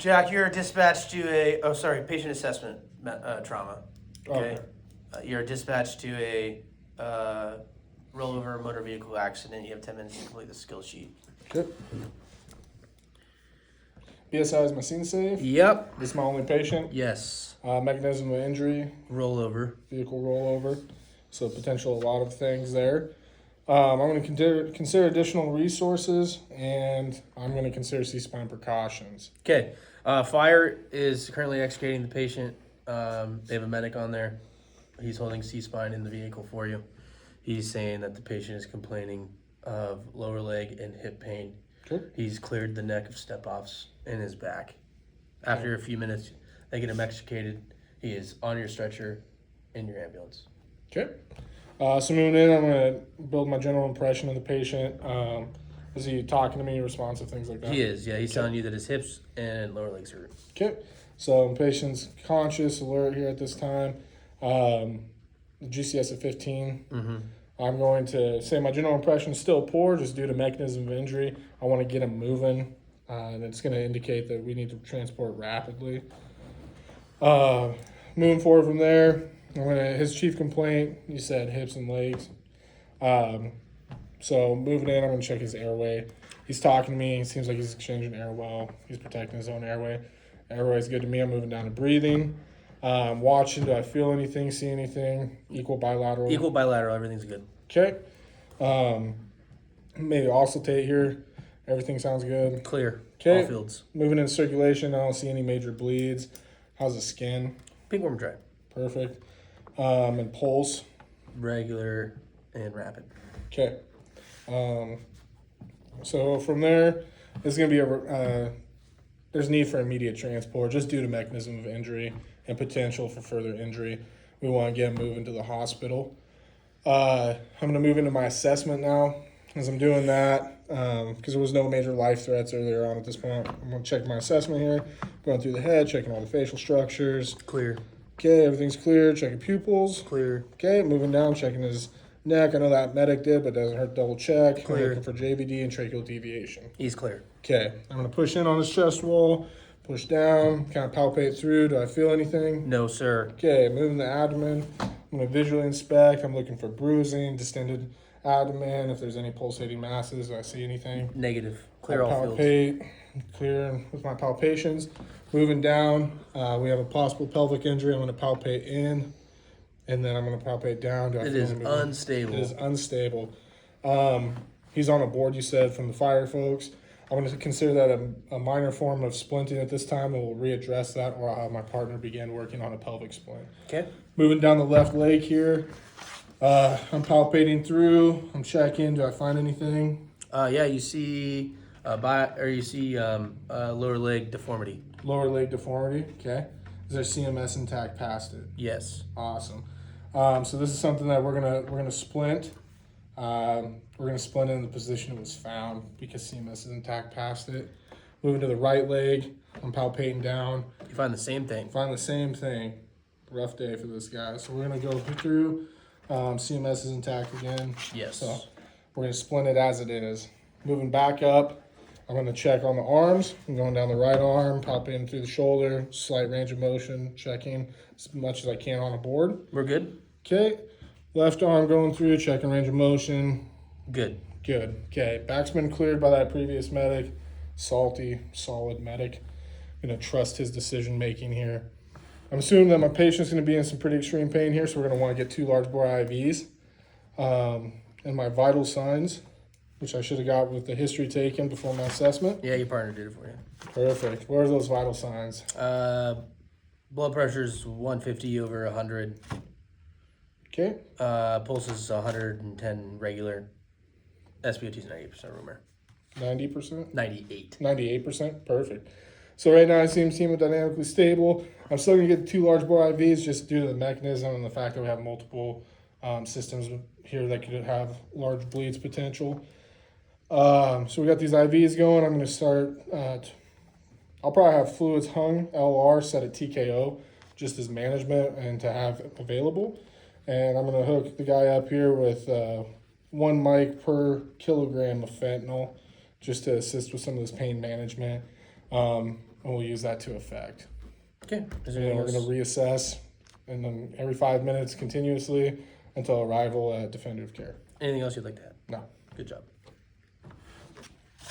Jack, you're dispatched to patient assessment trauma. Okay. You're dispatched to a rollover motor vehicle accident. You have 10 minutes to complete the skill sheet. Okay. BSI is my scene save. Yep. This is my only patient. Yes. Mechanism of injury. Rollover. Vehicle rollover. So potential a lot of things there. I'm going to consider additional resources, and I'm going to consider C-spine precautions. Okay. Fire is currently extricating the patient. They have a medic on there. He's holding C-spine in the vehicle for you. He's saying that the patient is complaining of lower leg and hip pain. Okay. He's cleared the neck of step-offs in his back. After a few minutes, they get him extricated. He is on your stretcher in your ambulance. Okay. So moving in, I'm going to build my general impression of the patient. Is he talking to me, responsive, things like that? He is, yeah. He's telling you that his hips and lower legs hurt. Okay. So patient's conscious, alert here at this time. The GCS of 15. Mm-hmm. I'm going to say my general impression is still poor just due to mechanism of injury. I want to get him moving, and it's going to indicate that we need to transport rapidly. Moving forward from there, his chief complaint, you said hips and legs. So moving in, I'm going to check his airway. He's talking to me. He seems like he's exchanging air well. He's protecting his own airway. Airway is good to me. I'm moving down to breathing. Watching, do I feel anything, see anything? Equal bilateral. Equal bilateral, everything's good. Okay. Maybe auscultate here. Everything sounds good. Clear. Okay. All fields. Moving in circulation, I don't see any major bleeds. How's the skin? Pink, warm, dry. Perfect. And pulse? Regular and rapid. Okay. So from there, there's going to be there's need for immediate transport just due to mechanism of injury and potential for further injury. We want to get him moving to the hospital. I'm going to move into my assessment now. As I'm doing that, because there was no major life threats earlier on at this point, I'm going to check my assessment here, going through the head, checking all the facial structures. Clear. Okay, everything's clear. Checking pupils. Clear. Okay, moving down, checking his neck. I know that medic did, but doesn't hurt to double check. Clear. I'm looking for JVD and tracheal deviation. He's clear. Okay, I'm going to push in on his chest wall, push down, kind of palpate through. Do I feel anything? No, sir. Okay, moving the abdomen. I'm going to visually inspect. I'm looking for bruising, distended abdomen. If there's any pulsating masses, do I see anything? Negative. Clear I'll all fields. palpate, clear with my palpations. Moving down, we have a possible pelvic injury. I'm going to palpate in, and then I'm going to palpate down. Do I It feel is anything? unstable. It is unstable. He's on a board, you said, from the fire folks. I'm going to consider that a minor form of splinting at this time, and we'll readdress that, or I'll have my partner begin working on a pelvic splint. Okay. Moving down the left leg here. I'm palpating through. I'm checking. Do I find anything? Yeah, you see lower leg deformity. Lower leg deformity. Okay. Is there CMS intact past it? Yes. Awesome. So this is something that we're gonna splint. We're gonna splint in the position it was found because CMS is intact past it. Moving to the right leg. I'm palpating down. You find the same thing. Find the same thing. Rough day for this guy. So we're gonna go through. CMS is intact again. Yes. So we're going to splint it as it is. Moving back up, I'm going to check on the arms. I'm going down the right arm, palpating through the shoulder, slight range of motion, checking as much as I can on the board. We're good? Okay. Left arm going through, checking range of motion. Good. Good. Okay. Back's been cleared by that previous medic. Salty, solid medic. I'm going to trust his decision making here. I'm assuming that my patient's going to be in some pretty extreme pain here, so we're going to want to get 2 large bore IVs. And my vital signs, which I should have got with the history taken before my assessment. Yeah, your partner did it for you. Perfect. What are those vital signs? Blood pressure's 150 over 100. Okay. Pulse is 110 regular. SpO2's 90% room air. 90%? 98. 98%? Perfect. So right now I seem hemodynamically stable. I'm still going to get 2 large bore IVs just due to the mechanism and the fact that we have multiple systems here that could have large bleeds potential. So we got these IVs going. I'm going to start, I'll probably have fluids hung, LR, set at TKO, just as management and to have available. And I'm going to hook the guy up here with 1 mic per kilogram of fentanyl just to assist with some of this pain management. and we'll use that to effect. Okay. Is there And then we're anything going to else? reassess, and then every 5 minutes continuously until arrival at definitive care. Anything else you'd like to add? No. Good job.